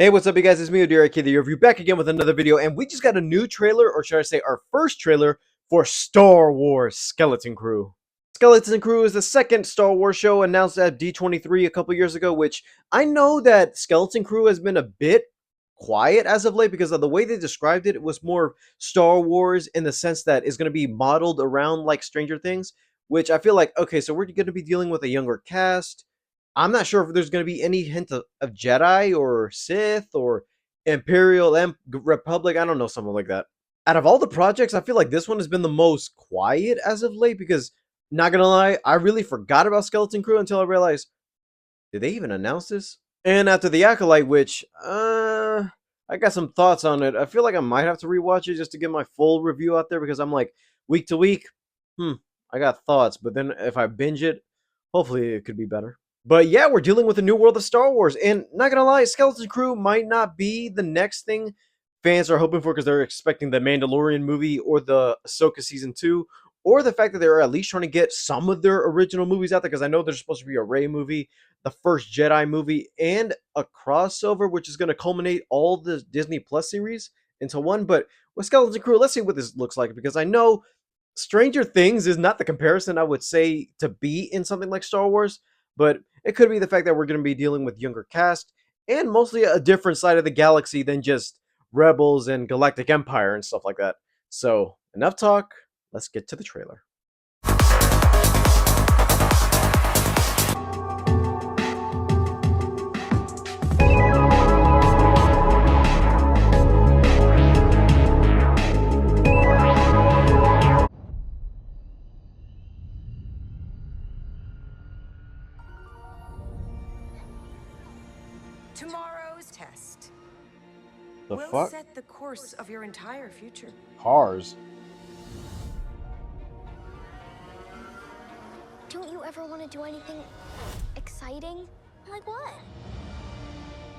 Hey, what's up, you guys? It's me, Derek, the review, back again with another video, and we just got a new trailer, or should I say our first trailer, for Star Wars Skeleton Crew. Skeleton Crew is the second Star Wars show announced at D23 a couple years ago, which I know that Skeleton Crew has been a bit quiet as of late because of the way they described it. It was more Star Wars in the sense that it's going to be modeled around like Stranger Things, which I feel like, okay, so we're going to be dealing with a younger cast. I'm not sure if there's going to be any hint of Jedi or Sith or Imperial Republic. I don't know, something like that. Out of all the projects, I feel like this one has been the most quiet as of late because, not gonna lie, I really forgot about Skeleton Crew until I realized, did they even announce this? And after the Acolyte, which, I got some thoughts on it. I feel like I might have to rewatch it just to get my full review out there because I'm like, week to week, I got thoughts. But then if I binge it, hopefully it could be better. But yeah, we're dealing with a new world of Star Wars, and not gonna lie, Skeleton Crew might not be the next thing fans are hoping for because they're expecting the Mandalorian movie or the Ahsoka season 2, or the fact that they're at least trying to get some of their original movies out there. Because I know there's supposed to be a Rey movie, the first Jedi movie, and a crossover, which is going to culminate all the Disney Plus series into one. But with Skeleton Crew, let's see what this looks like because I know Stranger Things is not the comparison I would say to be in something like Star Wars, but it could be the fact that we're going to be dealing with younger cast and mostly a different side of the galaxy than just Rebels and Galactic Empire and stuff like that. So, enough talk. Let's get to the trailer. Tomorrow's test The will fuck? set the course of your entire future. Cars. Don't you ever want to do anything exciting? Like what?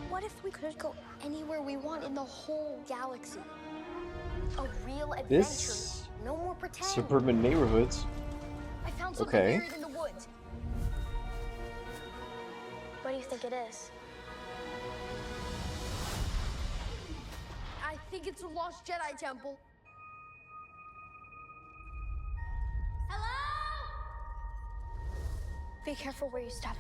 What if we could go anywhere we want in the whole galaxy? A real adventure. This No more pretend. suburban neighborhoods. I found something Okay. buried in the woods. What do you think it is? I think it's a lost Jedi temple. Hello? Be careful where you step.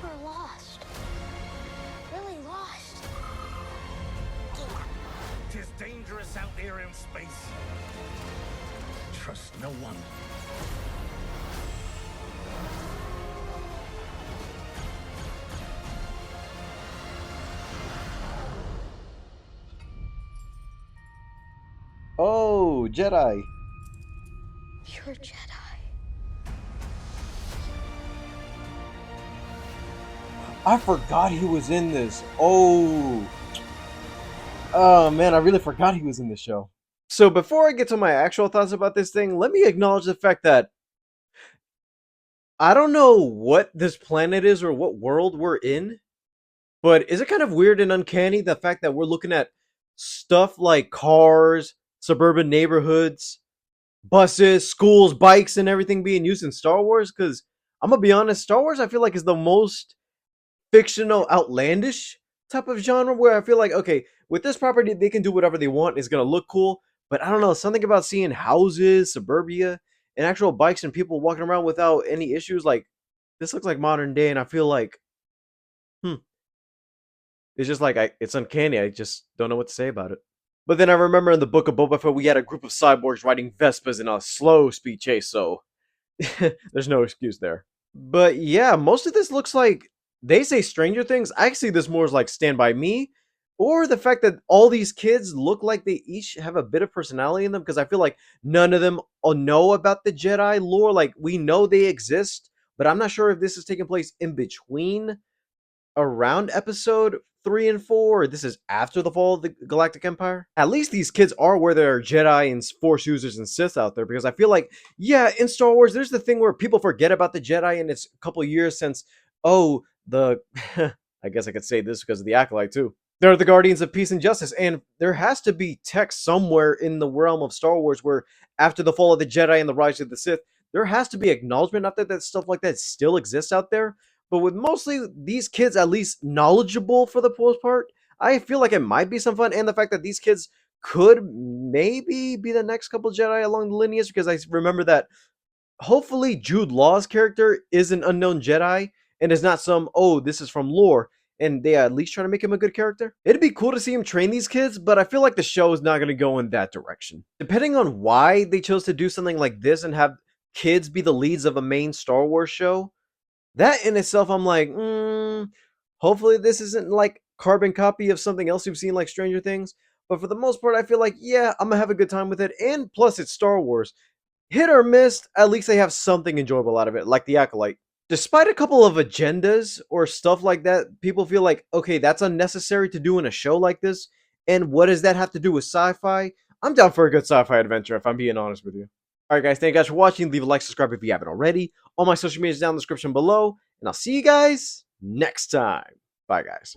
We're lost. Really lost. Tis dangerous out there in space. Trust no one. Oh, Jedi. You're a Jedi. I forgot he was in this. Oh man, I really forgot he was in this show. So before I get to my actual thoughts about this thing, let me acknowledge the fact that I don't know what this planet is or what world we're in, but is it kind of weird and uncanny the fact that we're looking at stuff like cars, suburban neighborhoods, buses, schools, bikes, and everything being used in Star Wars? Because I'm gonna be honest, Star Wars I feel like is the most fictional, outlandish type of genre where I feel like, okay, with this property, they can do whatever they want. It's gonna look cool, but I don't know, something about seeing houses, suburbia, and actual bikes and people walking around without any issues. Like this looks like modern day, and I feel like, hmm, it's just like it's uncanny. I just don't know what to say about it. But then I remember in the book of Boba Fett, we had a group of cyborgs riding Vespas in a slow speed chase, so there's no excuse there. But yeah, most of this looks like they say Stranger Things. I see this more as like Stand By Me, or the fact that all these kids look like they each have a bit of personality in them. Because I feel like none of them know about the Jedi lore. Like we know they exist, but I'm not sure if this is taking place in between around episode 3 and 4. Or this is after the fall of the Galactic Empire. At least these kids are where there are Jedi and Force users and Sith out there, because I feel like, yeah, in Star Wars, there's the thing where people forget about the Jedi, and it's a couple of years since, oh, the I guess I could say this because of the Acolyte too. They're the guardians of peace and justice, and there has to be text somewhere in the realm of Star Wars where, after the fall of the Jedi and the rise of the Sith, there has to be acknowledgement out there that stuff like that still exists out there. But with mostly these kids at least knowledgeable for the most part, I feel like it might be some fun, and the fact that these kids could maybe be the next couple Jedi along the lineage, because I remember that hopefully Jude Law's character is an unknown Jedi and is not some, oh, this is from lore, and they at least trying to make him a good character. It'd be cool to see him train these kids, but I feel like the show is not going to go in that direction. Depending on why they chose to do something like this and have kids be the leads of a main Star Wars show, that in itself, I'm like, hopefully this isn't like carbon copy of something else you've seen like Stranger Things. But for the most part, I feel like, yeah, I'm gonna have a good time with it. And plus, it's Star Wars. Hit or miss, at least they have something enjoyable out of it, like the Acolyte. Despite a couple of agendas or stuff like that, people feel like, okay, that's unnecessary to do in a show like this. And what does that have to do with sci-fi? I'm down for a good sci-fi adventure, if I'm being honest with you. Alright guys, thank you guys for watching. Leave a like, subscribe if you haven't already. All my social media is down in the description below. And I'll see you guys next time. Bye guys.